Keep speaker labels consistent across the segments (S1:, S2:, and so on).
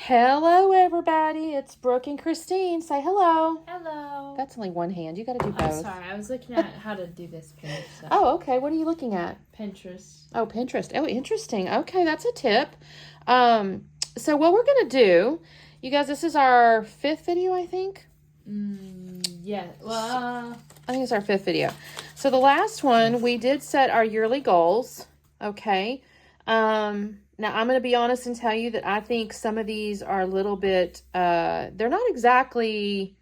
S1: Hello, everybody. It's Brooke and Christine. Say hello.
S2: Hello.
S1: That's only one hand. You got to do both.
S2: I'm sorry. I was looking at how to do this page stuff.
S1: Oh, okay. What are you looking at?
S2: Pinterest.
S1: Oh, Pinterest. Oh, interesting. Okay, that's a tip. So what we're going to do, you guys, this is our 5th video, I think.
S2: Yeah. Well,
S1: I think it's our 5th video. So the last one, we did set our yearly goals. Okay. Now, I'm going to be honest and tell you that I think some of these are a little bit, they're not exactly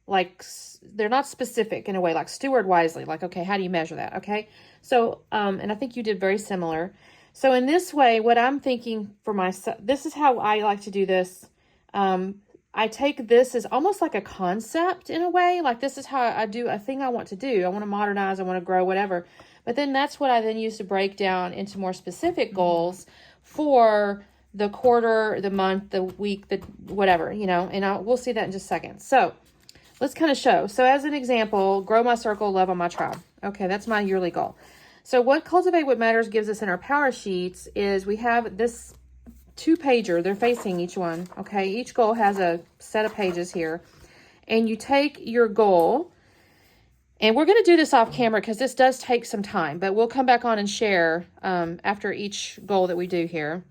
S1: like, they're not specific in a way, like steward wisely. Like, okay, how do you measure that? Okay. So, and I think you did very similar. So in this way, what I'm thinking for myself, this is how I like to do this. I take this as almost like a concept in a way. Like this is how I do a thing I want to do. I want to modernize. I want to grow, whatever. But then that's what I then use to break down into more specific goals for the quarter, the month, the week, the whatever, you know, and we'll see that in just a second. So let's kind of show. So as an example, grow my circle, love on my tribe. Okay, that's my yearly goal. So what Cultivate What Matters gives us in our power sheets is we have this 2-pager. They're facing each one. Okay, each goal has a set of pages here. And you take your goal, and we're going to do this off camera because this does take some time, but we'll come back on and share after each goal that we do here.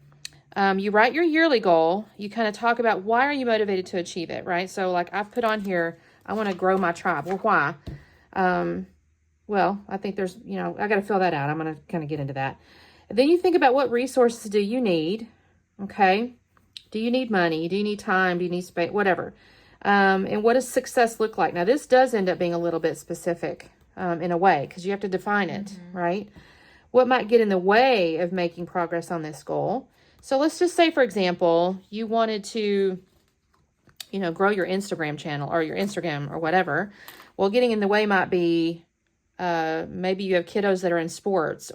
S1: You write your yearly goal. You kind of talk about why are you motivated to achieve it, right? So like I've put on here, I want to grow my tribe. Well, why? Well, I think there's, you know, I got to fill that out. I'm going to kind of get into that. And then you think about what resources do you need? Okay. Do you need money? Do you need time? Do you need space? Whatever. And what does success look like? Now, this does end up being a little bit specific in a way because you have to define it, right? What might get in the way of making progress on this goal? So let's just say, for example, you wanted to, you know, grow your Instagram channel or your Instagram or whatever. Well, getting in the way might be maybe you have kiddos that are in sports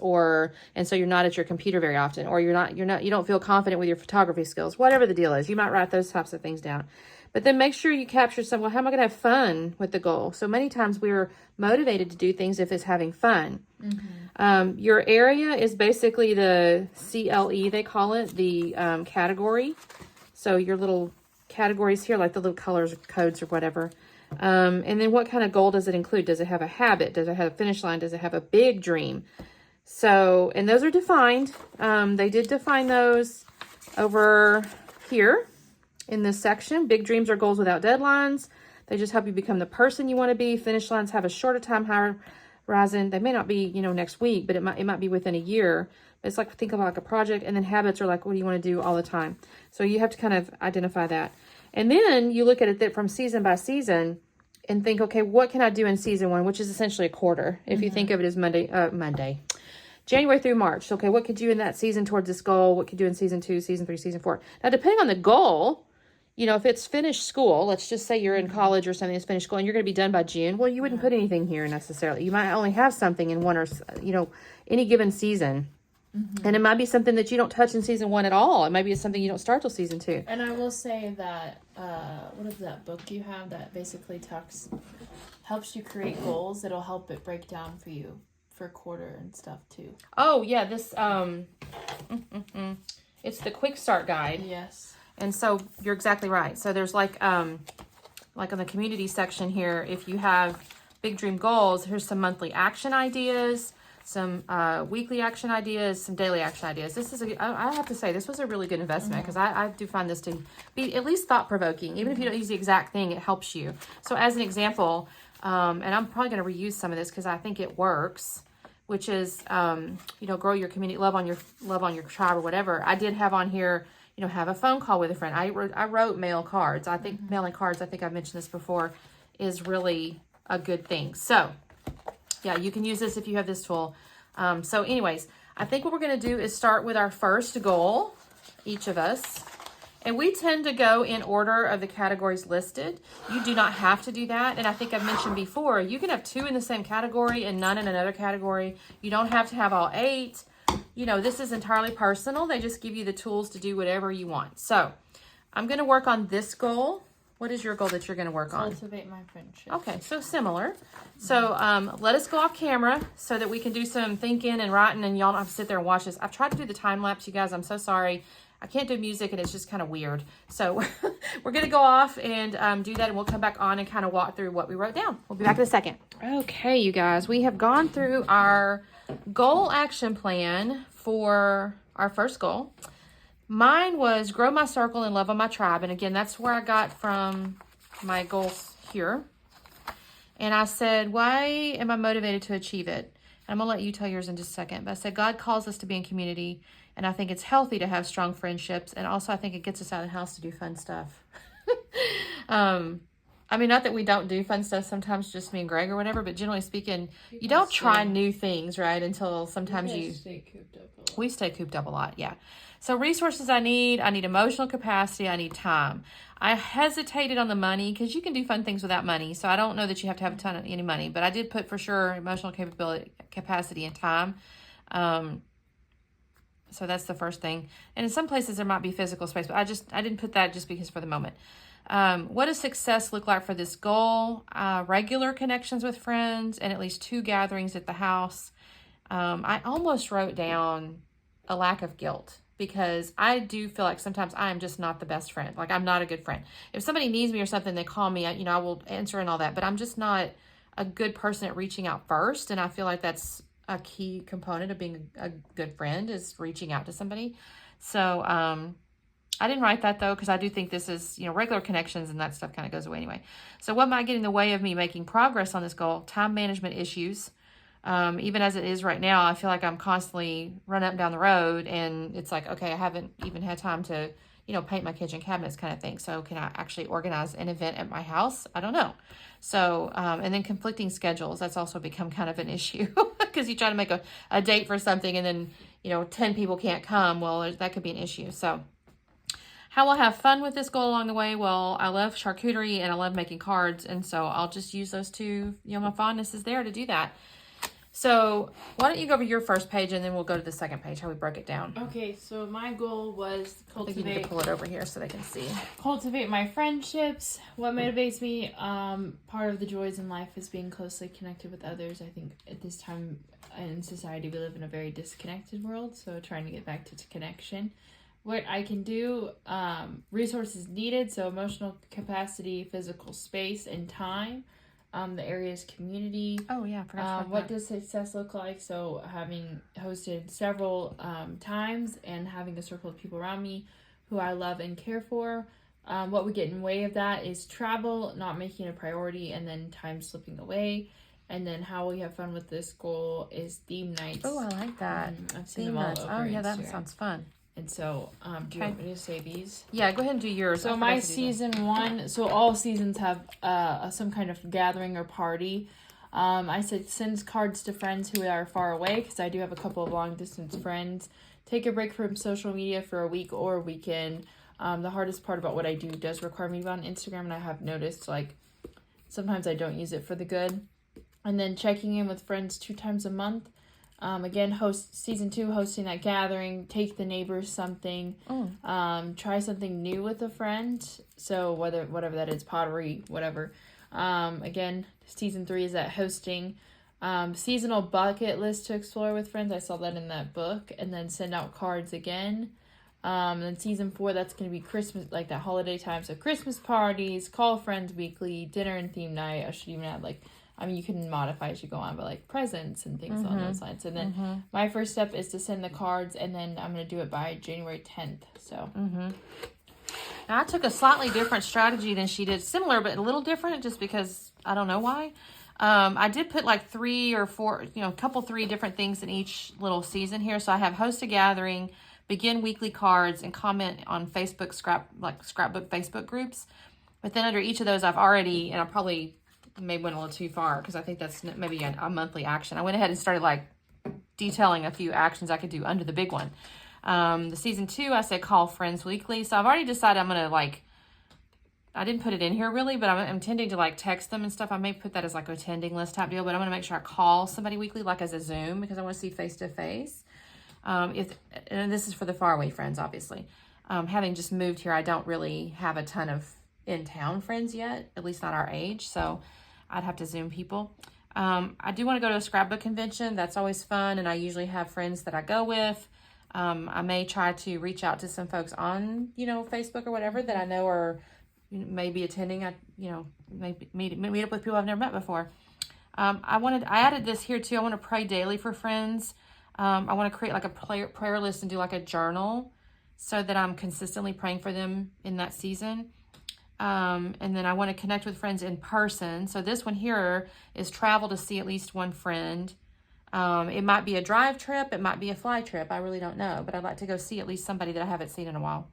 S1: and so you're not at your computer very often, or you don't feel confident with your photography skills, whatever the deal is. You might write those types of things down. But then make sure you capture some, well, how am I going to have fun with the goal? So many times we're motivated to do things if it's having fun. Your area is basically the CLE, they call it, the category. So your little categories here, like the little colors or codes or whatever. And then what kind of goal does it include? Does it have a habit? Does it have a finish line? Does it have a big dream? So, and those are defined. They did define those over here in this section. Big dreams are goals without deadlines. They just help you become the person you want to be. Finish lines have a shorter time horizon. They may not be, you know, next week, but it might be within a year. It's like, think about like a project. And then habits are like, what do you want to do all the time? So you have to kind of identify that. And then you look at it from season by season and think, okay, what can I do in season 1, which is essentially a quarter. If you think of it as January through March. Okay, what could you do in that season towards this goal? What could you do in season 2, season 3, season 4? Now, depending on the goal, you know, if it's finished school, let's just say you're in college or something that's finished school and you're going to be done by June. Well, you wouldn't put anything here necessarily. You might only have something in one or, you know, any given season. And it might be something that you don't touch in season 1 at all. It might be something you don't start till season 2.
S2: And I will say that, what is that book you have that basically helps you create goals? It'll help it break down for you for quarter and stuff too.
S1: Oh, yeah, this, it's the Quick Start Guide.
S2: Yes.
S1: And so you're exactly right. So there's like on the community section here, if you have big dream goals, here's some monthly action ideas, some weekly action ideas, some daily action ideas. This is, I have to say, this was a really good investment because I do find this to be at least thought-provoking. Even if you don't use the exact thing, it helps you. So as an example, and I'm probably going to reuse some of this because I think it works, which is, you know, grow your community, love on your tribe or whatever. I did have on here, you know, have a phone call with a friend. I wrote mail cards. I think mailing cards, I think I've mentioned this before, is really a good thing. So yeah, you can use this if you have this tool. So anyways, I think what we're going to do is start with our first goal, each of us. And we tend to go in order of the categories listed. You do not have to do that. And I think I've mentioned before, you can have 2 in the same category and none in another category. You don't have to have all 8. You know, this is entirely personal. They just give you the tools to do whatever you want. So I'm going to work on this goal. What is your goal that you're going to work on?
S2: Cultivate my friendship.
S1: Okay, so similar. So let us go off camera so that we can do some thinking and writing, and y'all don't have to sit there and watch this. I've tried to do the time lapse, you guys. I'm so sorry. I can't do music and it's just kind of weird. So we're going to go off and do that, and we'll come back on and kind of walk through what we wrote down. We'll be back in a second. Okay, you guys, we have gone through our goal action plan for our first goal. Mine was grow my circle and love on my tribe. And again, that's where I got from my goals here. And I said, why am I motivated to achieve it? And I'm going to let you tell yours in just a second. But I said, God calls us to be in community. And I think it's healthy to have strong friendships. And also, I think it gets us out of the house to do fun stuff. I mean, not that we don't do fun stuff sometimes, just me and Greg or whatever. But generally speaking, you don't try new things, right? Until sometimes you
S2: stay cooped up a lot.
S1: We stay cooped up a lot, yeah. So resources I need emotional capacity, I need time. I hesitated on the money because you can do fun things without money. So I don't know that you have to have a ton of any money, but I did put for sure emotional capacity, and time. So that's the first thing. And in some places there might be physical space, but I didn't put that just because for the moment. What does success look like for this goal? Regular connections with friends and at least 2 gatherings at the house. I almost wrote down a lack of guilt, because I do feel like sometimes I am just not the best friend. Like, I'm not a good friend. If somebody needs me or something, they call me, I will answer and all that, but I'm just not a good person at reaching out first. And I feel like that's a key component of being a good friend, is reaching out to somebody. So, I didn't write that though, because I do think this is, regular connections and that stuff kind of goes away anyway. So what might get in the way of me making progress on this goal? Time management issues. Even as it is right now, I feel like I'm constantly running up and down the road, and it's like, okay, I haven't even had time to, paint my kitchen cabinets kind of thing. So can I actually organize an event at my house? I don't know. So, and then conflicting schedules, that's also become kind of an issue, because you try to make a date for something and then, 10 people can't come. Well, that could be an issue. So how I'll have fun with this goal along the way? Well, I love charcuterie and I love making cards. And so I'll just use those two, my fondness is there to do that. So why don't you go over your first page and then we'll go to the second page, how we broke it down.
S2: Okay, so my goal was
S1: I think you need to pull it over here so they can see.
S2: Cultivate my friendships. What motivates me? Part of the joys in life is being closely connected with others. I think at this time in society, we live in a very disconnected world. So trying to get back to connection. What I can do, resources needed. So emotional capacity, physical space, and time. The area's community.
S1: Oh yeah, I forgot
S2: what does success look like? So having hosted several times and having a circle of people around me who I love and care for. What would get in the way of that is travel, not making a priority, and then time slipping away. And then how we have fun with this goal is theme nights.
S1: Oh, I like that.
S2: I've seen
S1: Theme
S2: them all
S1: nights.
S2: over
S1: Oh yeah, that
S2: Instagram.
S1: sounds fun.
S2: And so, do you want me to say these?
S1: Yeah, go ahead and do yours.
S2: So my season 1, so all seasons have some kind of gathering or party. I said send cards to friends who are far away, because I do have a couple of long distance friends. Take a break from social media for a week or a weekend. The hardest part about what I do does require me to be on Instagram, and I have noticed sometimes I don't use it for the good. And then checking in with friends 2 times a month. Again, host season 2, hosting that gathering, take the neighbors something, try something new with a friend. So whatever that is, pottery, whatever. Again, season 3 is that hosting, seasonal bucket list to explore with friends. I saw that in that book. And then send out cards again. And then season 4, that's going to be Christmas, like that holiday time. So Christmas parties, call friends weekly, dinner and theme night. I should even add you can modify as you go on, but presents and things along those lines. And then my first step is to send the cards, and then I'm going to do it by January 10th. So.
S1: Now, I took a slightly different strategy than she did. Similar, but a little different, just because I don't know why. I did put 3 or 4, a 3 different things in each little season here. So I have host a gathering, begin weekly cards, and comment on Facebook scrapbook Facebook groups. But then under each of those, I've already, and I probably maybe went a little too far, because I think that's maybe a monthly action. I went ahead and started detailing a few actions I could do under the big one. The season 2, I said call friends weekly. So I've already decided I'm going to I didn't put it in here really, but I'm intending to text them and stuff. I may put that as a attending list type deal, but I'm going to make sure I call somebody weekly, as a Zoom, because I want to see face to face. And this is for the faraway friends, obviously. Having just moved here, I don't really have a ton of in-town friends yet, at least not our age. So I'd have to Zoom people. I do want to go to a scrapbook convention. That's always fun. And I usually have friends that I go with. I may try to reach out to some folks on, Facebook or whatever that I know are maybe attending. Maybe meet up with people I've never met before. I added this here too. I want to pray daily for friends. I want to create like a prayer list and do like a journal so that I'm consistently praying for them in that season. And then I want to connect with friends in person. So this one here is travel to see at least one friend. It might be a drive trip. It might be a fly trip. I really don't know. But I'd like to go see at least somebody that I haven't seen in a while.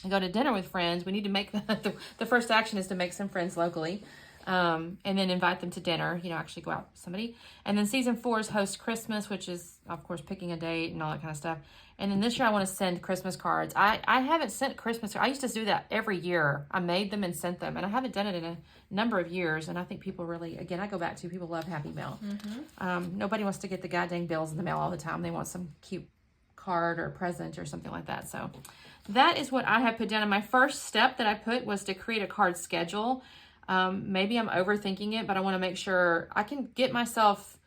S1: I go to dinner with friends. We need to make the first action is to make some friends locally. And then invite them to dinner, actually go out with somebody. And then season 4 is host Christmas, which is, of course, picking a date and all that kind of stuff. And then this year I want to send Christmas cards. I haven't sent Christmas. I used to do that every year. I made them and sent them. And I haven't done it in a number of years. And I think people really, again, I go back to people love Happy Mail. Nobody wants to get the goddamn bills in the mail all the time. They want some cute card or present or something like that. So that is what I have put down. And my first step that I put was to create a card schedule. Maybe I'm overthinking it, but I want to make sure I can get myself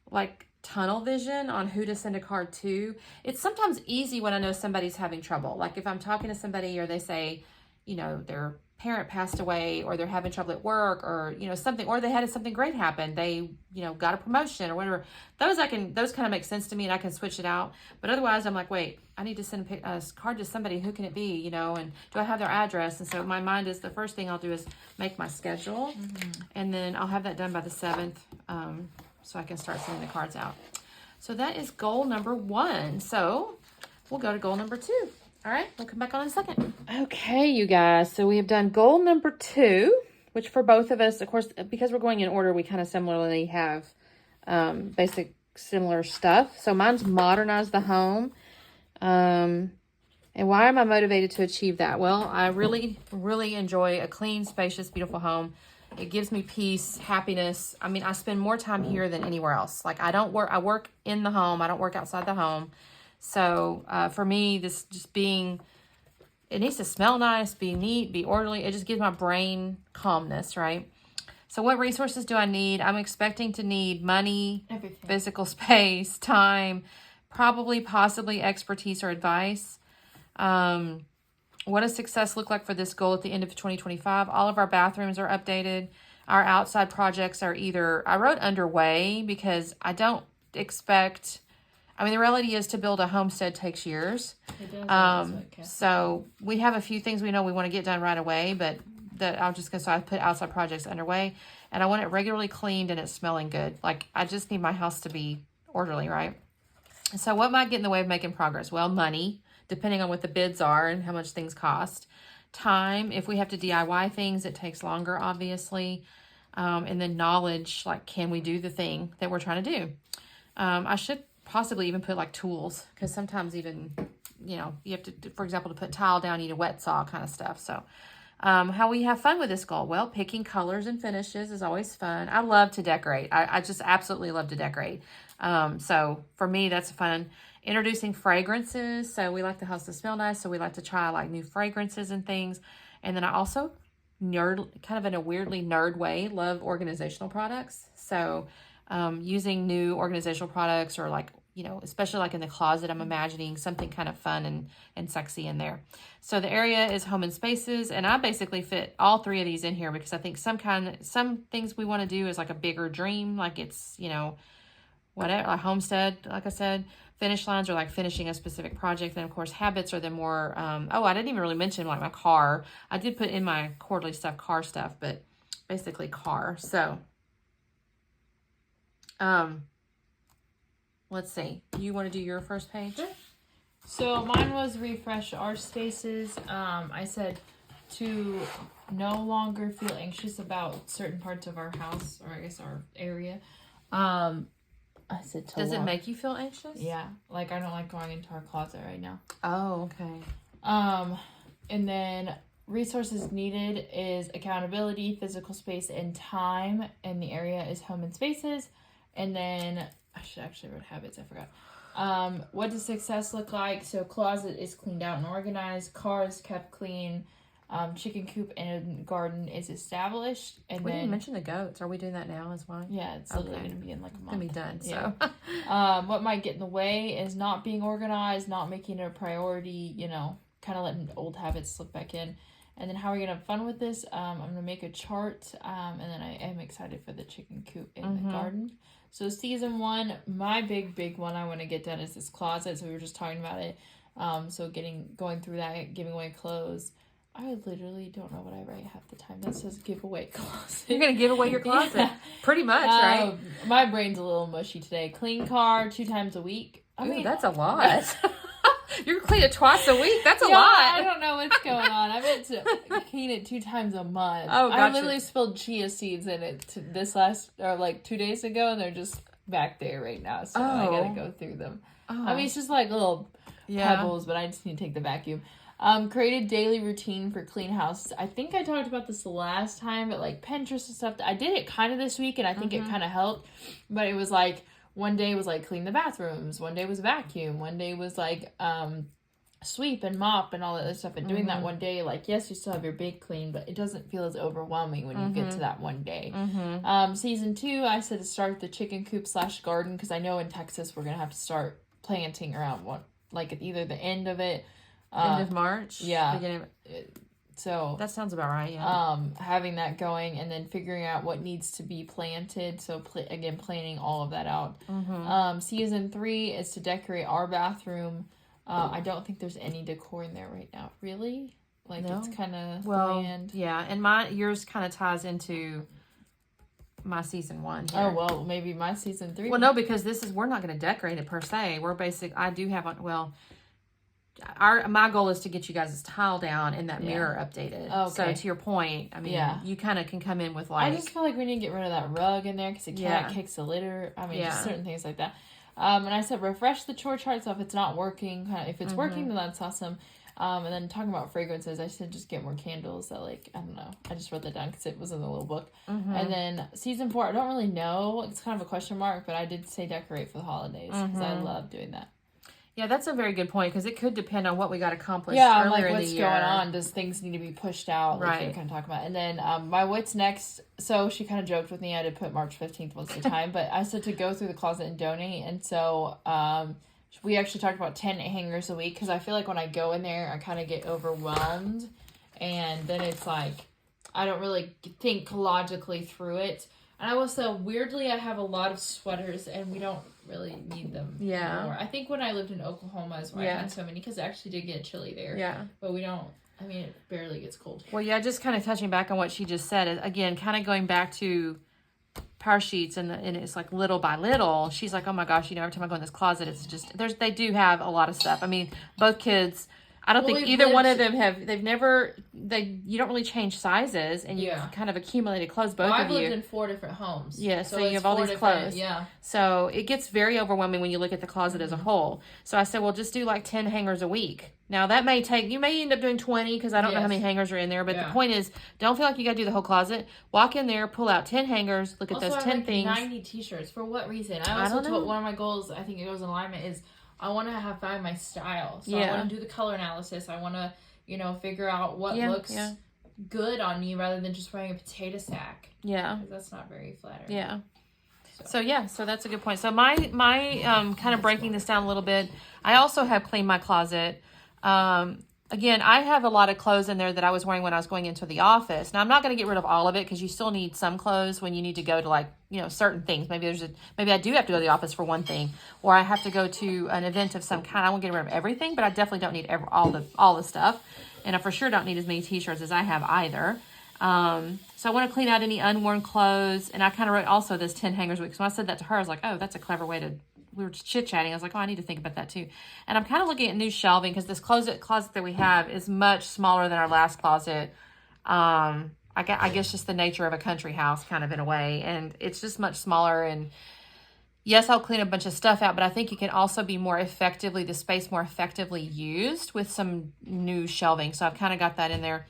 S1: like tunnel vision on who to send a card to. It's sometimes easy when I know somebody's having trouble. Like if I'm talking to somebody or they say, their parent passed away or they're having trouble at work or, something, or they had something great happen. They, got a promotion or whatever. Those kind of make sense to me and I can switch it out. But otherwise I'm like, wait, I need to send a card to somebody. Who can it be? And do I have their address? And so my mind is the first thing I'll do is make my schedule. And then I'll have that done by the 7th. So I can start sending the cards out. So that is goal number 1. So we'll go to goal number 2. All right, we'll come back on in a second. Okay, you guys. So we have done goal number 2, which for both of us, of course, because we're going in order, we kind of similarly have basic similar stuff. So mine's modernize the home. And why am I motivated to achieve that? Well, I really, really enjoy a clean, spacious, beautiful home. It gives me peace, happiness. I mean, I spend more time here than anywhere else. Like I work in the home. I don't work outside the home. So for me, this just being, it needs to smell nice, be neat, be orderly. It just gives my brain calmness, right? So what resources do I need? I'm expecting to need money, everything, physical space, time, possibly expertise or advice. What does success look like for this goal at the end of 2025? All of our bathrooms are updated. Our outside projects are I wrote underway because I don't expect, the reality is to build a homestead takes years. It does. So we have a few things we know we want to get done right away, but so I put outside projects underway and I want it regularly cleaned and it's smelling good. Like I just need my house to be orderly, right? So what might get in the way of making progress? Well, money, depending on what the bids are and how much things cost. Time, if we have to DIY things, it takes longer, obviously. And then knowledge, like can we do the thing that we're trying to do? I should possibly even put like tools because sometimes even, you have to, for example, to put tile down, you need a wet saw kind of stuff. So how we have fun with this goal? Well, picking colors and finishes is always fun. I love to decorate. I just absolutely love to decorate. So for me, that's fun. Introducing fragrances. So we like the house to smell nice. So we like to try like new fragrances and things. And then I also kind of in a weirdly nerd way, love organizational products. So using new organizational products or like, especially like in the closet, I'm imagining something kind of fun and sexy in there. So the area is home and spaces. And I basically fit all 3 of these in here because I think some things we want to do is like a bigger dream. Like it's, whatever, a homestead, like I said. Finish lines are like finishing a specific project. And of course, habits are the more, I didn't even really mention like my car. I did put in my quarterly stuff, car stuff, but basically car. So, let's see. You want to do your first page?
S2: Sure. So mine was refresh our spaces. I said to no longer feel anxious about certain parts of our house, or I guess our area. I said to
S1: Does it make you feel anxious?
S2: Yeah. Like I don't like going into our closet right now.
S1: Oh, okay.
S2: And then resources needed is accountability, physical space, and time. And the area is home and spaces. And then I should actually write habits. I forgot. What does success look like? So closet is cleaned out and organized. Car is kept clean. chicken coop and garden is established. And
S1: We
S2: then
S1: didn't mention the goats. Are we doing that now as well?
S2: yeah, it's literally going to be in like a
S1: It's going
S2: month.
S1: to be done,
S2: Yeah.
S1: so.
S2: What might get in the way is not being organized, not making it a priority, kind of letting old habits slip back in. And then how are we going to have fun with this? I'm going to make a chart, and then I am excited for the chicken coop in the garden. So season 1, my big one I want to get done is this closet. So we were just talking about it. So going through that, giving away clothes. I literally don't know what I write half the time. That says giveaway closet.
S1: You're going to give away your closet.
S2: Yeah.
S1: Pretty much, right?
S2: My brain's a little mushy today. Clean car 2 times a week. I mean,
S1: that's a lot. You're going to clean it twice a week? That's a
S2: yeah,
S1: lot.
S2: I don't know what's going on. I meant to clean it 2 times a month.
S1: Oh, gotcha.
S2: I literally spilled chia seeds in it like 2 days ago, and they're just back there right now. So I got to go through them.
S1: Oh.
S2: I mean, it's just like little pebbles, but I just need to take the vacuum. Created daily routine for clean house. I think I talked about this the last time, but like Pinterest and stuff. I did it kind of this week, and I think it kind of helped. But it was like one day was like clean the bathrooms, one day was vacuum, one day was like sweep and mop and all that other stuff. And doing that one day, like yes, you still have your big clean, but it doesn't feel as overwhelming when you get to that one day. Season 2, I said to start the chicken coop / garden because I know in Texas we're gonna have to start planting around like either the end of it.
S1: End of March?
S2: Yeah. So
S1: that sounds about right, yeah.
S2: Having that going and then figuring out what needs to be planted. So again, planning all of that out. Season 3 is to decorate our bathroom. I don't think there's any decor in there right now. Really? Like no. It's kind of bland.
S1: Yeah, and yours kind of ties into my season 1 here.
S2: Oh, well, maybe my season 3.
S1: Well, no, because we're not going to decorate it per se. I do have my goal is to get you guys' tile down and that mirror updated. Okay. So to your point, I mean, you kind of can come in with like...
S2: I just feel like we need to get rid of that rug in there because the cat kicks the litter. I mean, just certain things like that. And I said refresh the chore chart, so if it's not working, if it's working, then that's awesome. And then talking about fragrances, I said just get more candles. That I don't know. I just wrote that down because it was in the little book. And then season 4, I don't really know. It's kind of a question mark, but I did say decorate for the holidays because I love doing that.
S1: Yeah, that's a very good point because it could depend on what we got accomplished
S2: earlier
S1: like,
S2: in the year. What's going on? Does things need to be pushed out? Like
S1: right.
S2: You kind of talk about. And then my what's next. So she kind of joked with me. I did put March 15th was the time, but I said to go through the closet and donate. And so we actually talked about 10 hangers a week because I feel like when I go in there, I kind of get overwhelmed. And then it's like I don't really think logically through it. And I will say, weirdly, I have a lot of sweaters and we don't really need them anymore. I think when I lived in Oklahoma is why I had so many because it actually did get chilly there. Yeah. But we don't, I mean, it barely gets cold.
S1: Well, yeah, just kind of touching back on what she just said. Again, kind of going back to Powersheets and it's like little by little. She's like, oh my gosh, every time I go in this closet, it's just, they do have a lot of stuff. I mean, both kids... I don't think either one of them you don't really change sizes and you kind of accumulated clothes, both of you.
S2: I've lived in 4 different homes.
S1: Yeah, so you have all these clothes.
S2: Yeah.
S1: So it gets very overwhelming when you look at the closet as a whole. So I said, well, just do like 10 hangers a week. Now that you may end up doing 20 because I don't know how many hangers are in there, but the point is, don't feel like you got to do the whole closet. Walk in there, pull out 10 hangers, look at those 10 things.
S2: 90 t-shirts. For what reason? I also told one of my goals, I think it goes in alignment, is I want to find my style. So I want to do the color analysis. I want to, figure out what looks good on me rather than just wearing a potato sack. Yeah. Because that's not very flattering.
S1: Yeah. So that's a good point. So my kind of breaking this down a little bit, I also have cleaned my closet. Again, I have a lot of clothes in there that I was wearing when I was going into the office. Now, I'm not going to get rid of all of it because you still need some clothes when you need to go to certain things. Maybe I do have to go to the office for one thing, or I have to go to an event of some kind. I won't get rid of everything, but I definitely don't need all the stuff. And I for sure don't need as many t-shirts as I have either. So I want to clean out any unworn clothes. And I kind of wrote also this 10 hangers a week. So when I said that to her, I was like, oh, that's a clever way to... We were chit-chatting. I was like, oh, I need to think about that too. And I'm kind of looking at new shelving because this closet that we have is much smaller than our last closet. I guess just the nature of a country house kind of in a way. And it's just much smaller. And yes, I'll clean a bunch of stuff out, but I think you can also be the space more effectively used with some new shelving. So I've kind of got that in there.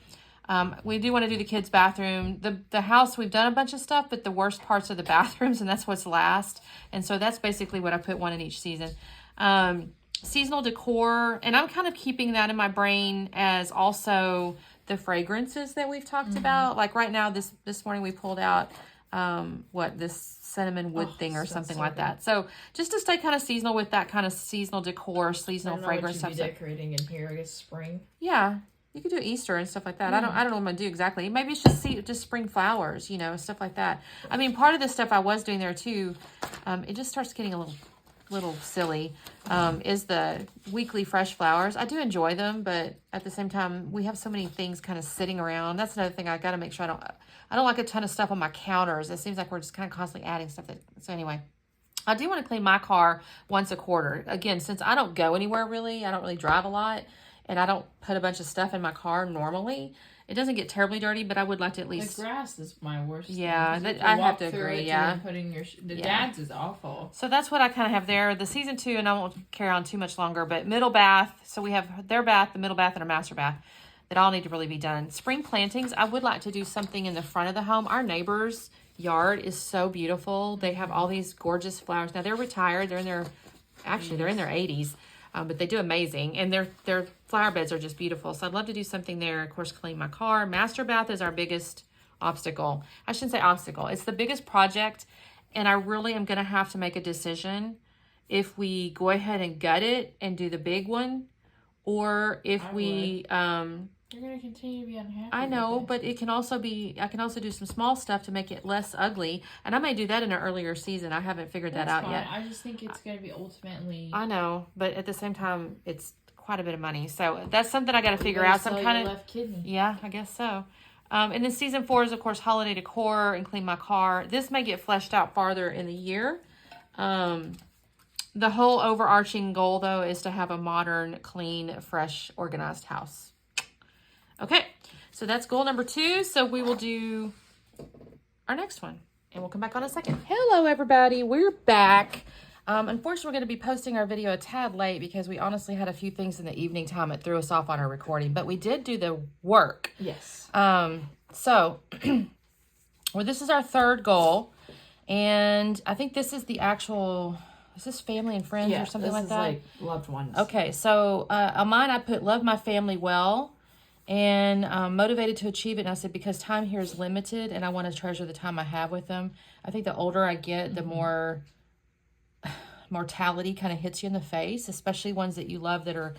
S1: We do want to do the kids' bathroom. The house, we've done a bunch of stuff, but the worst parts are the bathrooms, and that's what's last. And so that's basically what I put one in each season. Seasonal decor, and I'm kind of keeping that in my brain as also the fragrances that we've talked about. Like right now, this morning we pulled out this cinnamon wood thing or something like that. So just to stay kind of seasonal with that kind of seasonal decor, seasonal fragrance stuff.
S2: Decorating in here, I guess spring.
S1: Yeah, you could do Easter and stuff like that. I don't know what I'm gonna do exactly. Maybe it's just spring flowers, stuff like that. I mean, part of the stuff I was doing there too, it just starts getting a little silly. Is the weekly fresh flowers. I do enjoy them, but at the same time, we have so many things kind of sitting around. That's another thing I got to make sure I don't like a ton of stuff on my counters. It seems like we're just kind of constantly adding stuff. So anyway, I do want to clean my car once a quarter. Again, since I don't go anywhere really, I don't really drive a lot, and I don't put a bunch of stuff in my car normally. It doesn't get terribly dirty, but I would like to at least...
S2: The grass is my worst.
S1: Yeah, I have to agree, yeah.
S2: Putting dad's is awful.
S1: So that's what I kind of have there. The season 2, and I won't carry on too much longer, but middle bath. So we have their bath, the middle bath, and a master bath that all need to really be done. Spring plantings, I would like to do something in the front of the home. Our neighbor's yard is so beautiful. They have all these gorgeous flowers. Now, they're retired. They're in their 80s. But they do amazing, and their flower beds are just beautiful. So I'd love to do something there. Of course, clean my car. Master bath is our biggest obstacle. I shouldn't say obstacle. It's the biggest project, and I really am going to have to make a decision if we go ahead and gut it and do the big one, or if
S2: You're going to continue to be unhappy.
S1: I know, but it can also I can also do some small stuff to make it less ugly. And I may do that in an earlier season. I haven't figured that out yet.
S2: I just think it's going to be ultimately...
S1: I know, but at the same time, it's quite a bit of money. So that's something I got to figure out.
S2: Some kind of left kidney.
S1: Yeah, I guess so. And then season 4 is, of course, holiday decor and clean my car. This may get fleshed out farther in the year. The whole overarching goal, though, is to have a modern, clean, fresh, organized house. Okay, so that's goal number 2. So we will do our next one, and we'll come back on a second. Hello, everybody. We're back. Unfortunately, we're going to be posting our video a tad late because we honestly had a few things in the evening time that threw us off on our recording, but we did do the work.
S2: Yes.
S1: So, well, this is our 3rd goal, and I think this is the actual... Is this family and friends or something like that?
S2: Like loved ones.
S1: Okay, so on mine I put love my family well and motivated to achieve it. And I said, because time here is limited and I want to treasure the time I have with them. I think the older I get, the more mortality kind of hits you in the face, especially ones that you love that are,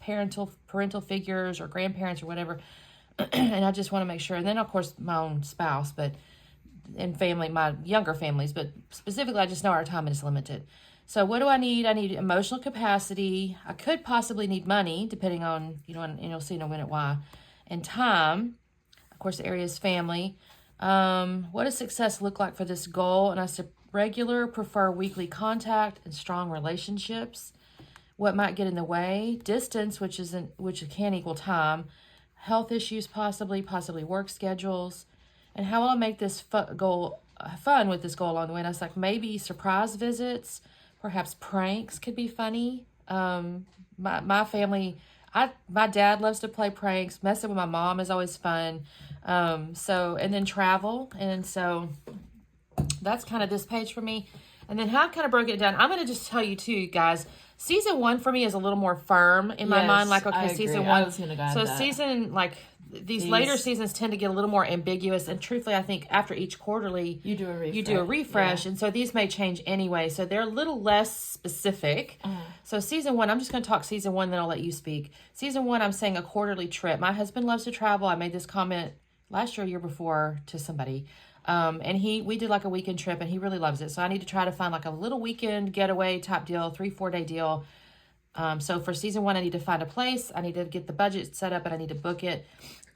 S1: parental figures or grandparents or whatever. And I just want to make sure. And then, of course, my own spouse, and family, my younger families, but specifically, I just know our time is limited. So what do I need? I need emotional capacity. I could possibly need money, depending on, and you'll see in a minute why. And time. Of course, the area is family. What does success look like for this goal? And I said regular, prefer weekly contact and strong relationships. What might get in the way? Distance, which can equal time. Health issues, possibly work schedules. And how will I make this fun with this goal along the way? And I was like, maybe surprise visits. Perhaps pranks could be funny. My family, my dad loves to play pranks. Messing with my mom is always fun. And then travel. And so that's kind of this page for me. And then how I kind of broke it down. I'm going to just tell you too, guys. Season 1 for me is a little more firm in my mind. Like, okay, season 1.
S2: I was gonna guide that.
S1: Season, these later seasons tend to get a little more ambiguous, and truthfully, I think after each quarterly, you do a refresh, and so these may change anyway. So they're a little less specific. So season 1, I'm just going to talk season 1, then I'll let you speak. Season 1, I'm saying a quarterly trip. My husband loves to travel. I made this comment last year, year before to somebody, and we did like a weekend trip, and he really loves it. So I need to try to find like a little weekend getaway type deal, 3-4 day deal. So for season 1, I need to find a place. I need to get the budget set up, and I need to book it.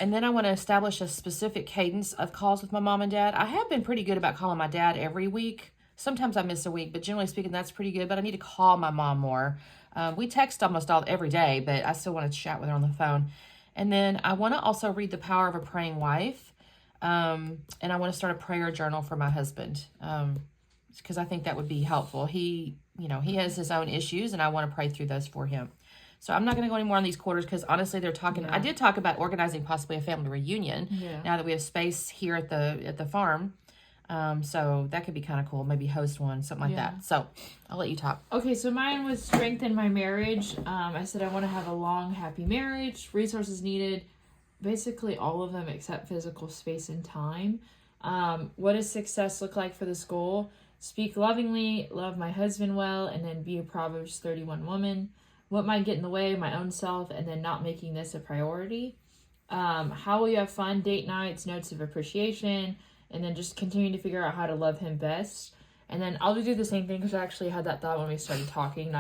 S1: And then I want to establish a specific cadence of calls with my mom and dad. I have been pretty good about calling my dad every week. Sometimes I miss a week, but generally speaking, that's pretty good. But I need to call my mom more. We text almost every day, but I still want to chat with her on the phone. And then I want to also read The Power of a Praying Wife. And I want to start a prayer journal for my husband, because I think that would be helpful. He has his own issues, and I want to pray through those for him. So I'm not going to go any more on these quarters because honestly, they're talking. Yeah. I did talk about organizing possibly a family reunion. Yeah. Now that we have space here at the farm, so that could be kind of cool. Maybe host one, something like that. So I'll let you talk.
S2: Okay, so mine was strengthen my marriage. I said I want to have a long, happy marriage. Resources needed. basically all of them except physical space and time. What does success look like for this goal? Speak lovingly, love my husband well, and then be a Proverbs 31 woman. What might get in the way of my own self, and then not making this a priority. How will you have fun? Date nights, notes of appreciation, and then just continuing to figure out how to love him best. And then I'll do the same thing because I actually had that thought when we started talking.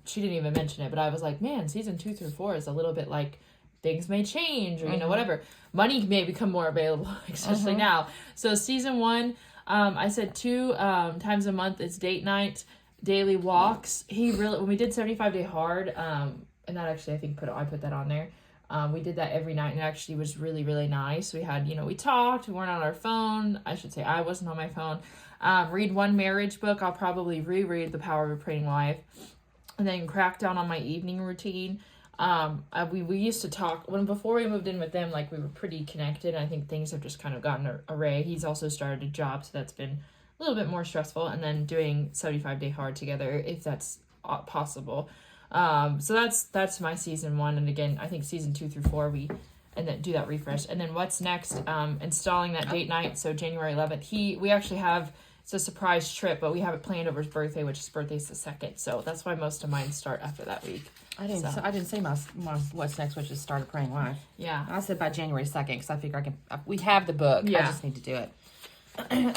S2: She didn't even mention it, but I was like, man, season 2 through 4 is a little bit like things may change or, whatever. Money may become more available, especially now. So season 1, I said 2 times a month is date night, daily walks. When we did 75 Day Hard, and that actually, I think I put that on there. We did that every night, and it actually was really, really nice. We had, we talked, we weren't on our phone. I should say I wasn't on my phone. Read one marriage book. I'll probably reread The Power of a Praying Wife, and then crack down on my evening routine. We used to talk before we moved in with them, like we were pretty connected. And I think things have just kind of gotten array. He's also started a job, so that's been a little bit more stressful. And then doing 75 Day Hard together, if that's possible. So that's my season 1. And again, I think season 2 through 4, and then do that refresh. And then what's next? Installing that date night. So January 11th, we actually have, it's a surprise trip, but we have it planned over his birthday, which his birthday's the 2nd. So that's why most of mine start after that week.
S1: I didn't say my what's next, which is Start a Praying Wife.
S2: Yeah.
S1: I said by January 2nd because I figure we have the book.
S2: Yeah.
S1: I just need to do it.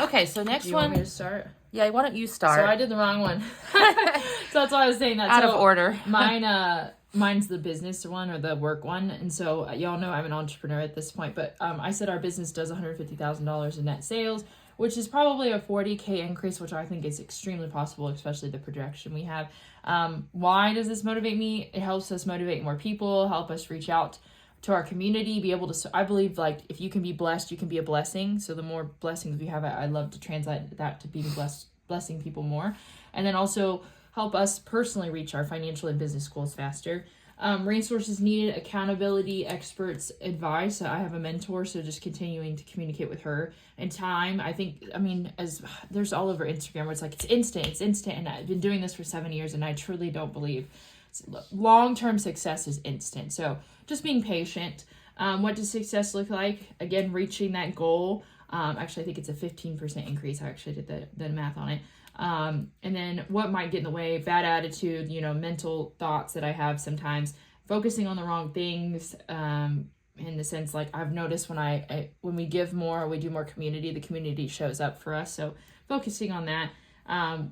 S1: Okay, so next
S2: Do you
S1: one.
S2: want me to start?
S1: Yeah, why don't you start?
S2: So I did the wrong one. So that's why I was saying that.
S1: Out of order.
S2: Mine's the business one or the work one. And so y'all know I'm an entrepreneur at this point, but I said our business does $150,000 in net sales, which is probably a 40K increase, which I think is extremely possible, especially the projection we have. Why does this motivate me? It helps us motivate more people, help us reach out to our community, be able to, I believe, like, if you can be blessed, you can be a blessing. So the more blessings we have, I love to translate that to being blessing people more. And then also help us personally reach our financial and business goals faster. Resources needed, accountability, experts, advice. I have a mentor, so just continuing to communicate with her. And time, as there's all over Instagram where it's like, it's instant. And I've been doing this for 7 years, and I truly don't believe long-term success is instant. So just being patient. What does success look like? Again, reaching that goal. Actually, I think it's a 15% increase. I actually did the math on it. And then what might get in the way? Bad attitude, mental thoughts that I have sometimes, focusing on the wrong things, in the sense, like, I've noticed when we give more, we do more community, the community shows up for us. So focusing on that. How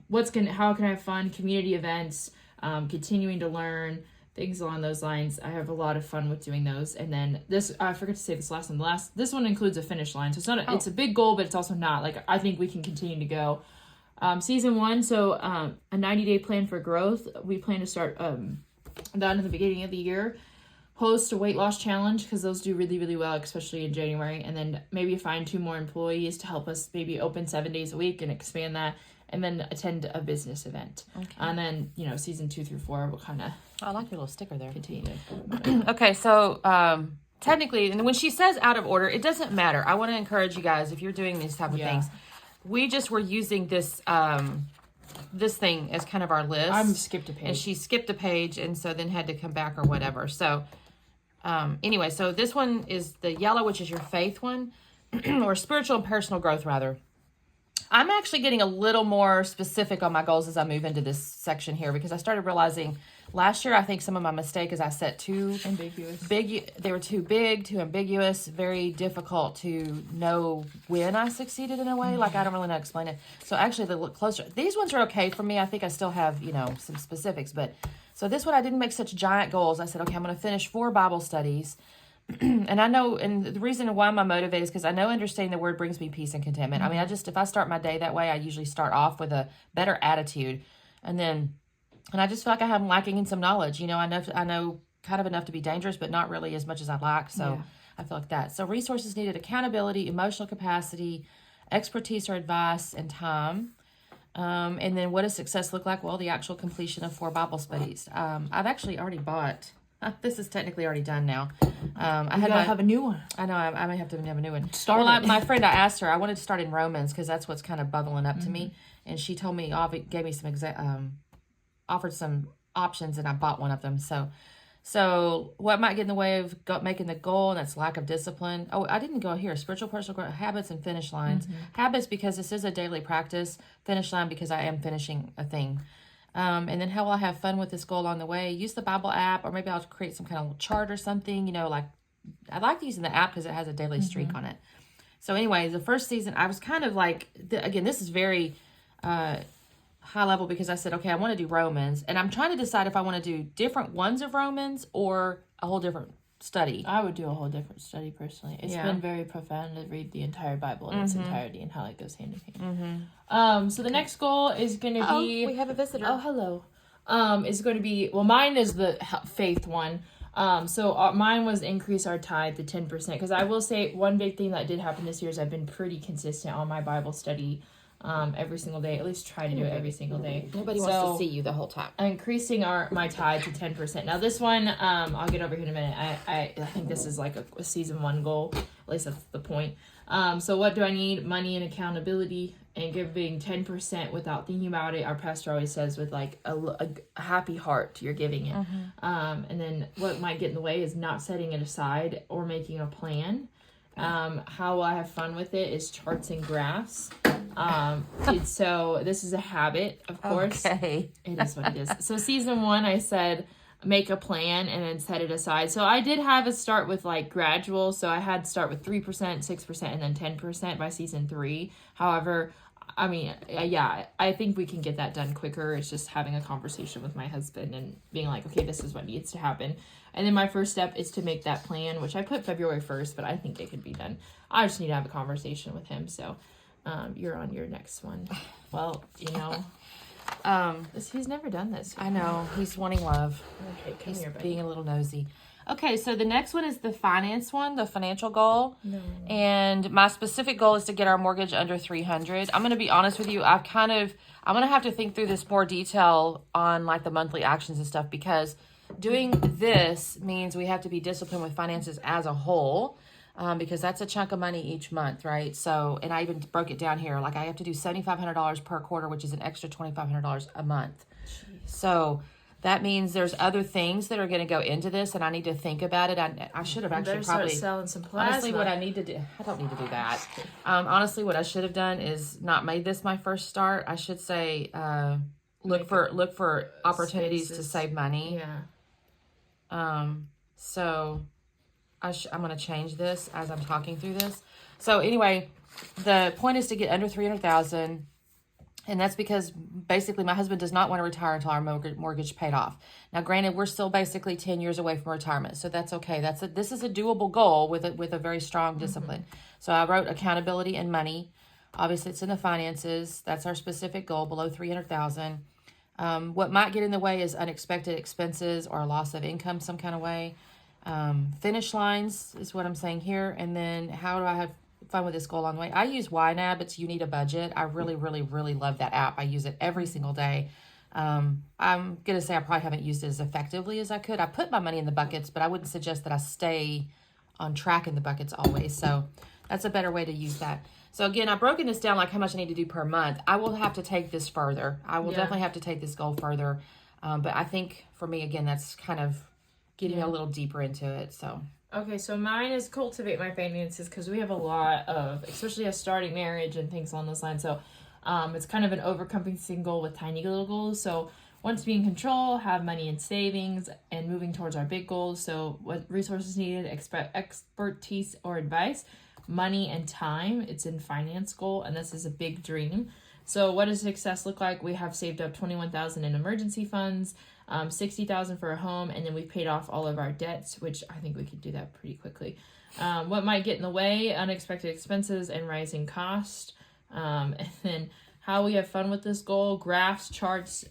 S2: can I have fun? Community events, continuing to learn, things along those lines. I have a lot of fun with doing those. And then this, I forgot to say this last one. This one includes a finish line. So it's not, it's a big goal, but it's also not. Like, I think we can continue to go. Season 1, so a 90-day plan for growth. We plan to start that in the beginning of the year. Host a weight loss challenge, because those do really, really well, especially in January. And then maybe find 2 more employees to help us maybe open 7 days a week and expand that. And then attend a business event. Okay. And then, season 2 through 4 will kind of...
S1: I like your little sticker there.
S2: Continue.
S1: Okay, so technically, and when she says out of order, it doesn't matter. I want to encourage you guys, if you're doing these type of things, we just were using this this thing as kind of our list.
S2: I'm skipped a page.
S1: And she skipped a page, and so then had to come back or whatever. So anyway, so this one is the yellow, which is your faith one, or spiritual and personal growth, rather. I'm actually getting a little more specific on my goals as I move into this section here, because I started realizing last year, I think some of my mistake is I set too
S2: ambiguous.
S1: They were too big, too ambiguous, very difficult to know when I succeeded in a way. Like, I don't really know how to explain it. So actually, they look closer. These ones are okay for me. I think I still have, some specifics. But so this one, I didn't make such giant goals. I said, okay, I'm going to finish 4 Bible studies. And I know, and the reason why I'm motivated is because I know understanding the word brings me peace and contentment. I mean, if I start my day that way, I usually start off with a better attitude. And I just feel like I'm lacking in some knowledge. I know kind of enough to be dangerous, but not really as much as I'd like. So I feel like that. So resources needed, accountability, emotional capacity, expertise or advice, and time. And then what does success look like? Well, the actual completion of 4 Bible studies. I've actually already bought... This is technically already done now. I
S2: have a new one.
S1: I know. I may have to have a new one.
S2: My
S1: friend, I asked her. I wanted to start in Romans because that's what's kind of bubbling up to me. And she told me, gave me some offered some options, and I bought one of them. So So what might get in the way of making the goal, and that's lack of discipline. Oh, I didn't go here. Spiritual personal growth, habits and finish lines. Habits because this is a daily practice. Finish line because I am finishing a thing. And then how will I have fun with this goal along the way? Use the Bible app, or maybe I'll create some kind of chart or something. You know, like I like using the app because it has a daily streak on it. So anyway, the first season, I was kind of like, again, this is very high level because I said, okay, I want to do Romans. And I'm trying to decide if I want to do different ones of Romans or a whole different study.
S2: I would do a whole different study personally. It's been very profound to read the entire Bible in its entirety and how it goes hand in hand. So the next goal is going to be...
S1: we have a visitor.
S2: Oh, hello. Is going to be... Well, mine is the faith one. So mine was increase our tithe to 10%. Because I will say one big thing that did happen this year is I've been pretty consistent on my Bible study every single day. At least try to do it every single day.
S1: Nobody wants to see you the whole time.
S2: Increasing my tithe to 10%. Now this one, I'll get over here in a minute. I think this is like a season 1 goal. At least that's the point. So what do I need? Money and accountability and giving 10% without thinking about it. Our pastor always says with like a happy heart you're giving it. And then what might get in the way is not setting it aside or making a plan. How will I have fun with it is charts and graphs. So this is a habit, of course.
S1: Okay.
S2: It is what it is. So season 1, I said make a plan and then set it aside. So I did have a start with like gradual. So I had to start with 3%, 6%, and then 10% by season 3. However, I mean, I think we can get that done quicker. It's just having a conversation with my husband and being like, okay, this is what needs to happen. And then my first step is to make that plan, which I put February 1st, but I think it could be done. I just need to have a conversation with him. So you're on your next one. Well, you know, he's never done this.
S1: I know. He's wanting love.
S2: Okay, come
S1: He's
S2: here, buddy.
S1: being a little nosy. Okay, so the next one is the finance one, the financial goal.
S2: No.
S1: And my specific goal is to get our mortgage under 300. I'm going to be honest with you. I'm going to have to think through this more detail on like the monthly actions and stuff, because doing this means we have to be disciplined with finances as a whole, because that's a chunk of money each month, right? So, and I even broke it down here. Like I have to do $7,500 per quarter, which is an extra $2,500 a month.
S2: Jeez.
S1: So that means there's other things that are going to go into this, and I need to think about it. I should have actually probably
S2: selling some plasma.
S1: Honestly, what I need to do, I don't need to do that. Honestly, what I should have done is not made this my first start. I should say, look for opportunities to save money.
S2: Yeah.
S1: So I'm going to change this as I'm talking through this. So anyway, the point is to get under 300,000. And that's because basically my husband does not want to retire until our mortgage paid off. Now, granted, we're still basically 10 years away from retirement. So that's okay. This is a doable goal with a very strong discipline. So I wrote accountability and money. Obviously, it's in the finances. That's our specific goal, below 300,000. What might get in the way is unexpected expenses or a loss of income some kind of way. Finish lines is what I'm saying here. And then how do I have fun with this goal along the way? I use YNAB. It's You Need a Budget. I really, really, really love that app. I use it every single day. I'm going to say I probably haven't used it as effectively as I could. I put my money in the buckets, but I wouldn't suggest that I stay on track in the buckets always. So that's a better way to use that. So again, I've broken this down like how much I need to do per month. I will have to take this further. I will definitely have to take this goal further. But I think for me, again, that's kind of getting a little deeper into it. So
S2: okay, so mine is cultivate my finances, because we have a lot of, especially a starting marriage and things along those lines. So it's kind of an overcompensating goal with tiny little goals. So want to be in control, have money in savings, and moving towards our big goals. So what resources needed, expertise or advice, money and time. It's in finance goal, and this is a big dream. So what does success look like? We have saved up $21,000 in emergency funds, $60,000 for a home, and then we've paid off all of our debts, which I think we could do that pretty quickly. What might get in the way? Unexpected expenses and rising cost. And then how we have fun with this goal: graphs, charts,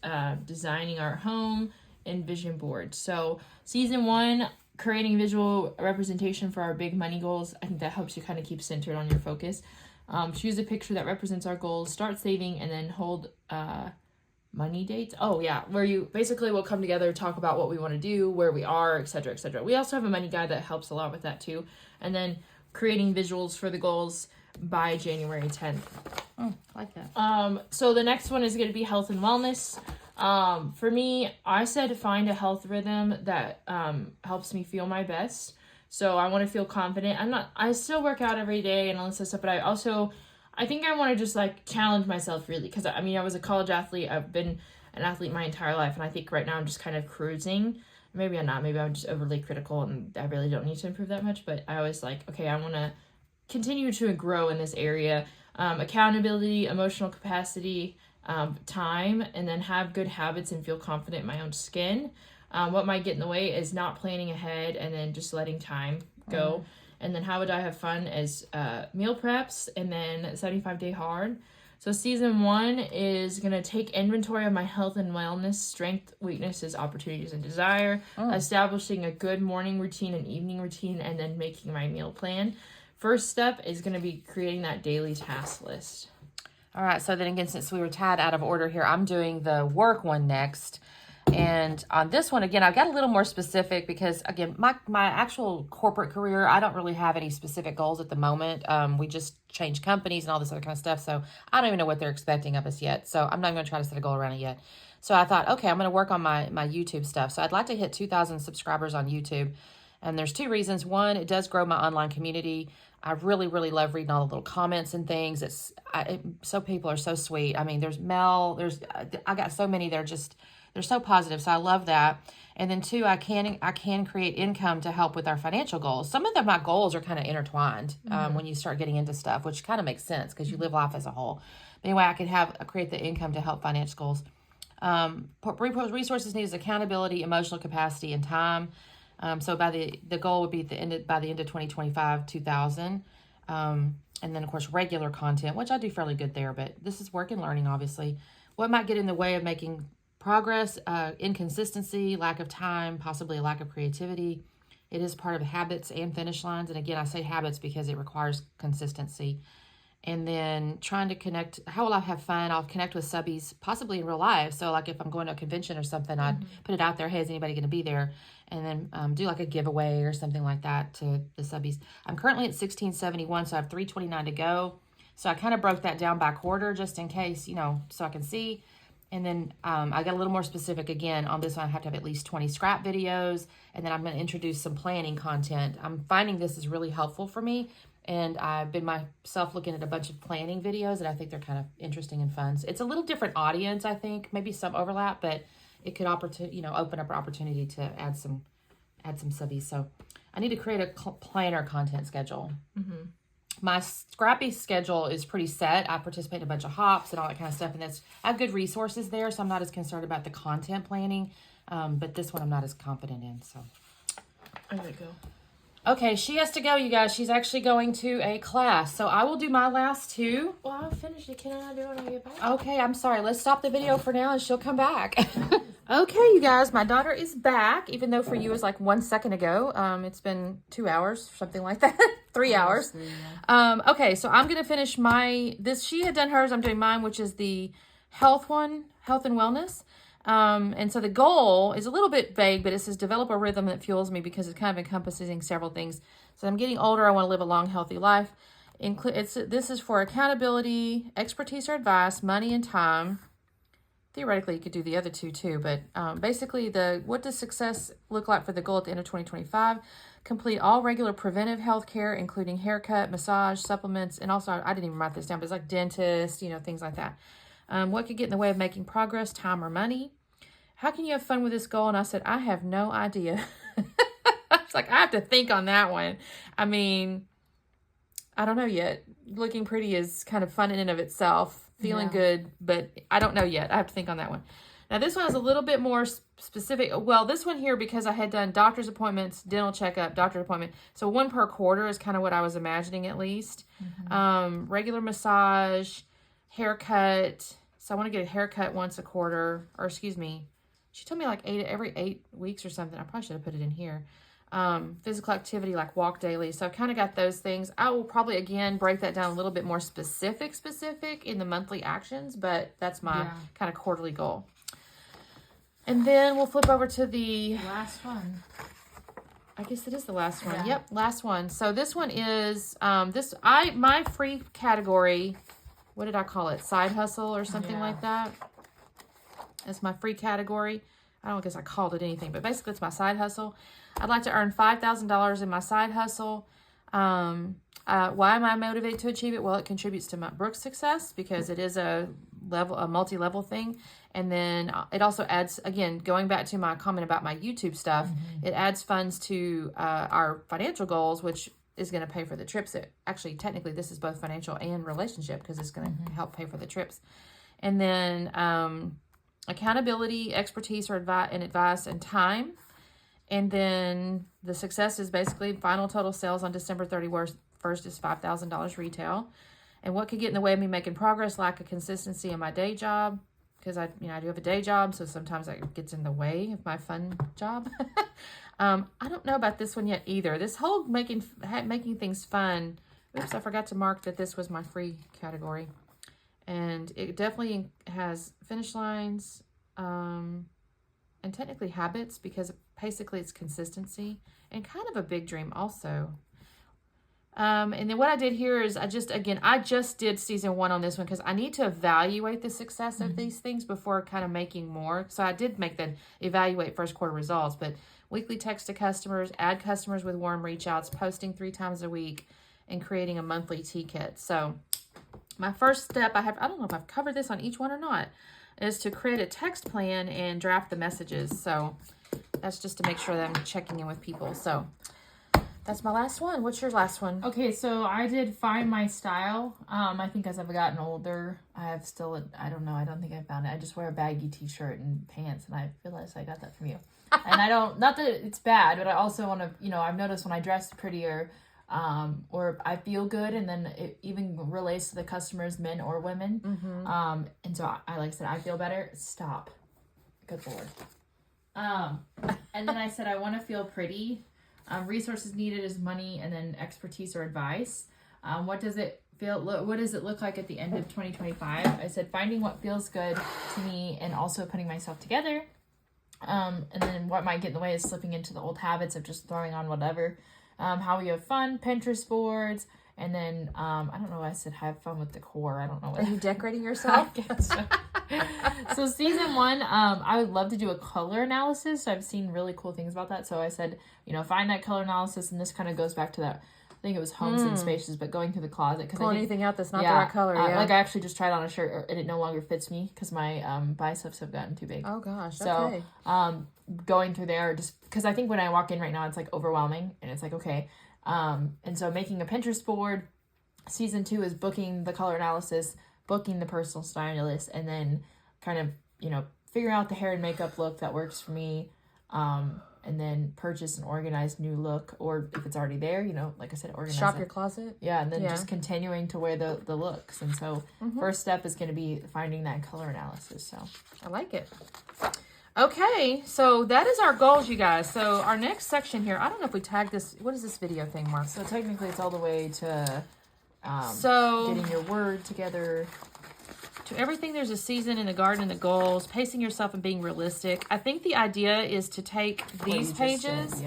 S2: designing our home, and vision boards. So season 1, creating visual representation for our big money goals. I think that helps you kind of keep centered on your focus. Choose a picture that represents our goals, start saving, and then hold money dates. Oh yeah, where you basically will come together, talk about what we want to do, where we are, etc., etc. We also have a money guide that helps a lot with that too. And then creating visuals for the goals by January 10th.
S1: I like that.
S2: So the next one is going to be health and wellness. For me, I said find a health rhythm that helps me feel my best. So I want to feel confident. I still work out every day and all this stuff, but I think I want to just like challenge myself really. Because I mean, I was a college athlete. I've been an athlete my entire life. And I think right now I'm just kind of cruising. Maybe I'm not. Maybe I'm just overly critical and I really don't need to improve that much. But I always like, okay, I want to continue to grow in this area. Accountability, emotional capacity, time, and then have good habits and feel confident in my own skin. What might get in the way is not planning ahead and then just letting time go. And then how would I have fun is meal preps and then 75-day hard. So season 1 is going to take inventory of my health and wellness, strength, weaknesses, opportunities, and desire, establishing a good morning routine and evening routine, and then making my meal plan. First step is going to be creating that daily task list.
S1: All right, so then again, since we were tad out of order here, I'm doing the work one next. And on this one, again, I've got a little more specific because, again, my actual corporate career, I don't really have any specific goals at the moment. We just changed companies and all this other kind of stuff, so I don't even know what they're expecting of us yet. So I'm not going to try to set a goal around it yet. So I thought, okay, I'm going to work on my YouTube stuff. So I'd like to hit 2,000 subscribers on YouTube. And there's 2 reasons. One, it does grow my online community. I really, really love reading all the little comments and things. So people are so sweet. I mean, there's Mel, I got so many. They're so positive. So I love that. And then 2, I can create income to help with our financial goals. Some of my goals are kind of intertwined when you start getting into stuff, which kind of makes sense because you live life as a whole. But anyway, I could create the income to help finance goals. Resources needed is accountability, emotional capacity, and time. So by the goal would be by the end of 2025, 2,000. And then of course, regular content, which I do fairly good there, but this is work and learning, obviously. What might get in the way of making progress? Inconsistency, lack of time, possibly a lack of creativity. It is part of habits and finish lines. And again, I say habits because it requires consistency. And then trying to connect, how will I have fun? I'll connect with subbies, possibly in real life. So like if I'm going to a convention or something, I'd put it out there, hey, is anybody going to be there? And then do like a giveaway or something like that to the subbies. I'm currently at 1671, so I have 329 to go. So I kind of broke that down by quarter just in case, so I can see. And then I got a little more specific again on this one. I have to have at least 20 scrap videos. And then I'm going to introduce some planning content. I'm finding this is really helpful for me. And I've been myself looking at a bunch of planning videos, and I think they're kind of interesting and fun. So it's a little different audience, I think, maybe some overlap, but it could open up an opportunity to add some subbies. So I need to create a planner content schedule. My scrappy schedule is pretty set. I participate in a bunch of hops and all that kind of stuff, and I have good resources there, so I'm not as concerned about the content planning. But this one I'm not as confident in. So
S2: I gotta go.
S1: Okay, she has to go, you guys. She's actually going to a class. So I will do my last 2.
S2: Well, I'll finish it. Can I do it when I get back?
S1: Okay, I'm sorry. Let's stop the video for now and she'll come back. Okay, you guys, my daughter is back, even though for you it was like 1 second ago. It's been 2 hours, something like that. 3 hours. Okay, so I'm going to finish she had done hers. I'm doing mine, which is the health one, health and wellness. And so the goal is a little bit vague, but it says develop a rhythm that fuels me because it's kind of encompassing several things. So I'm getting older. I want to live a long, healthy life. This is for accountability, expertise or advice, money and time. Theoretically, you could do the other 2 too, but basically what does success look like for the goal at the end of 2025? Complete all regular preventive health care, including haircut, massage, supplements, and also, I didn't even write this down, but it's like dentist, things like that. What could get in the way of making progress, time or money? How can you have fun with this goal? And I said, I have no idea. It's like, I have to think on that one. I mean, I don't know yet. Looking pretty is kind of fun in and of itself. Feeling good, but I don't know yet. I have to think on that one. Now, this one is a little bit more specific. Well, this one here, because I had done doctor's appointments, dental checkup, doctor's appointment. So 1 per quarter is kind of what I was imagining at least. Regular massage, haircut. So I want to get a haircut once a quarter, or excuse me. She told me like every 8 weeks or something. I probably should have put it in here. Physical activity, like walk daily. So I've kind of got those things. I will probably, again, break that down a little bit more specific in the monthly actions, but that's my kind of quarterly goal. And then we'll flip over to the
S2: last one.
S1: I guess it is the last one. Yep, last one. So this one is, my free category, what did I call it? Side hustle or something like that. as my free category. I don't guess I called it anything, but basically it's my side hustle. I'd like to earn $5,000 in my side hustle. Why am I motivated to achieve it? Well, it contributes to Brooke's success because it is a multi-level thing. And then it also adds, again, going back to my comment about my YouTube stuff, it adds funds to our financial goals, which is going to pay for the trips. Actually, technically, this is both financial and relationship because it's going to help pay for the trips. And then accountability, expertise, or advice, and time. And then the success is basically final total sales on December 31st is $5,000 retail. And what could get in the way of me making progress? Lack of consistency in my day job, because I do have a day job, so sometimes that gets in the way of my fun job. I don't know about this one yet either. This whole making things fun. Oops, I forgot to mark that this was my free category. And it definitely has finish lines and technically habits, because basically it's consistency and kind of a big dream also. And then what I did here is I just did season 1 on this one because I need to evaluate the success of these things before kind of making more. So I did make the evaluate first quarter results, but weekly text to customers, add customers with warm reach outs, posting 3 times a week, and creating a monthly tea kit. So my first step, I don't know if I've covered this on each one or not, is to create a text plan and draft the messages. So that's just to make sure that I'm checking in with people. So that's my last one. What's your last one?
S2: Okay, so I did find my style. I think as I've gotten older, I don't think I found it. I just wear a baggy t-shirt and pants, and I realized I got that from you. And not that it's bad, but I also want to, I've noticed when I dress prettier, or I feel good, and then it even relates to the customers, men or women. And so I like I said, I feel better. Stop. Good Lord. And then I said, I want to feel pretty. Resources needed is money, and then expertise or advice. What does it look like at the end of 2025? I said finding what feels good to me and also putting myself together. And then what might get in the way is slipping into the old habits of just throwing on whatever. How we have fun, Pinterest boards, and then I don't know. I said have fun with decor. I don't know.
S1: Are you decorating yourself?
S2: So season 1, I would love to do a color analysis. So I've seen really cool things about that. So I said, find that color analysis, and this kind of goes back to that. I think it was homes and spacious, but going through the closet,
S1: pull anything out that's not the right color.
S2: Like I actually just tried on a shirt and it no longer fits me because my biceps have gotten too big.
S1: Oh gosh.
S2: So
S1: okay.
S2: Going through there, just because I think when I walk in right now, it's like overwhelming, and it's like okay. And so making a Pinterest board. Season 2 is booking the color analysis, booking the personal stylist, and then kind of, figure out the hair and makeup look that works for me. And then purchase an organized new look, or if it's already there, like I said, organize
S1: Shop your closet.
S2: Yeah, and then just continuing to wear the looks. And so first step is going to be finding that color analysis. So
S1: I like it. Okay, so that is our goals, you guys. So our next section here, I don't know if we tagged this. What is this video thing, Mark?
S2: So technically it's all the way to
S1: so
S2: getting your word together.
S1: To everything, there's a season in the garden and the goals, pacing yourself and being realistic. I think the idea is to take these pages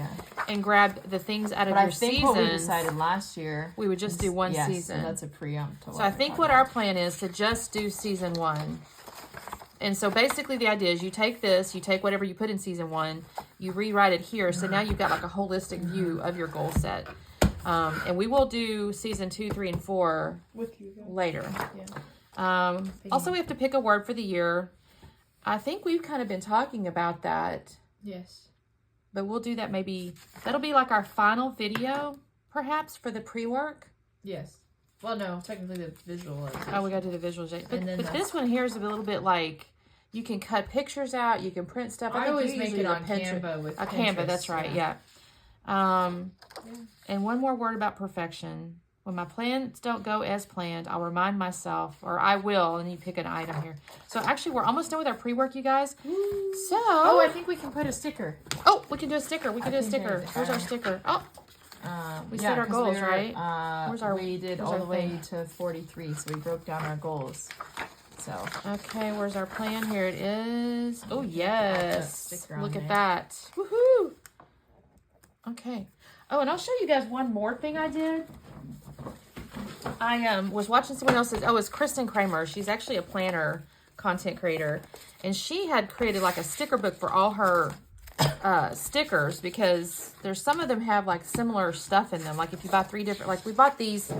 S1: and grab the things out of your seasons. I think what we
S2: decided last year,
S1: we would just do one season.
S2: So that's a preempt.
S1: So I think what our plan is to just do season 1. And so basically the idea is you take this, you take whatever you put in season 1, you rewrite it here. So now you've got like a holistic view of your goal set. And we will do season 2, 3, and 4
S2: with you
S1: later.
S2: Yeah.
S1: Also, we have to pick a word for the year. I think we've kind of been talking about that.
S2: Yes.
S1: But we'll do that maybe. That'll be like our final video, perhaps, for the pre-work.
S2: Yes. Well, no, technically the visualization.
S1: Oh, we got to do the visualization. But this one here is a little bit like, you can cut pictures out, you can print stuff.
S2: I always make it on Canva with Pinterest.
S1: Canva, that's right, yeah. And one more word about perfection. When my plans don't go as planned, I'll remind myself, or I will, and you pick an item here. So actually, we're almost done with our pre-work, you guys. So,
S2: I think we can put a sticker.
S1: Oh, we can do a sticker. We can do a sticker. Where's our sticker? Oh, we set our goals, right?
S2: We did all the way to 43, so we broke down our goals. So
S1: okay, where's our plan? Here it is. Oh yes, look at that. Woohoo! Okay. Oh, and I'll show you guys one more thing I did. I was watching someone else's. Oh, it's Kristen Kramer. She's actually a planner content creator, and she had created like a sticker book for all her stickers, because there's some of them have like similar stuff in them. Like if you buy 3 different, like we bought these,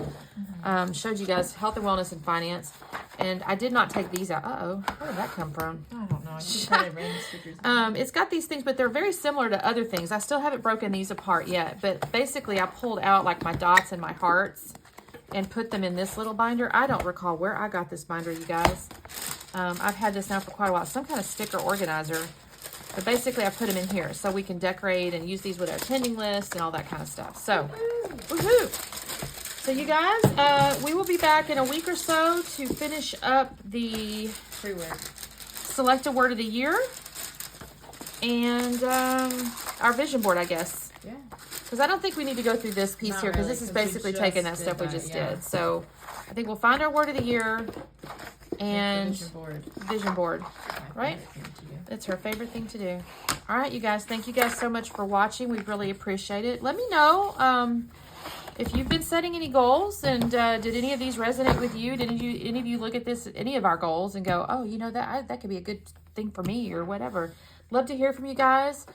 S1: showed you guys health and wellness and finance, and I did not take these out. Where did that come from?
S2: I don't know. I think probably random stickers.
S1: It's got these things, but they're very similar to other things. I still haven't broken these apart yet, but basically I pulled out like my dots and my hearts and put them in this little binder. I don't recall where I got this binder, you guys. I've had this now for quite a while. Some kind of sticker organizer. But basically, I put them in here so we can decorate and use these with our attending list and all that kind of stuff. So, woohoo! So, you guys, we will be back in a week or so to finish up the select a word of the year and our vision board, I guess.
S2: Yeah.
S1: Because I don't think we need to go through this piece
S2: Not
S1: here, because
S2: really,
S1: this is
S2: 'cause we
S1: basically
S2: just
S1: taking that
S2: did
S1: stuff we
S2: that,
S1: just
S2: yeah.
S1: did. So, I think we'll find our word of the year and vision board. Right? It's her favorite thing to do. All right, you guys. Thank you guys so much for watching. We really appreciate it. Let me know if you've been setting any goals, and did any of these resonate with you? Did any of you look at any of our goals and go, oh, you know, that could be a good thing for me, or whatever. Love to hear from you guys.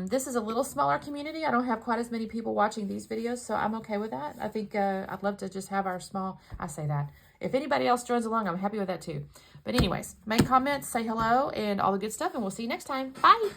S1: This is a little smaller community. I don't have quite as many people watching these videos, so I'm okay with that. I think I'd love to just have our small, I say that. If anybody else joins along, I'm happy with that too. But anyways, make comments, say hello, and all the good stuff, and we'll see you next time. Bye!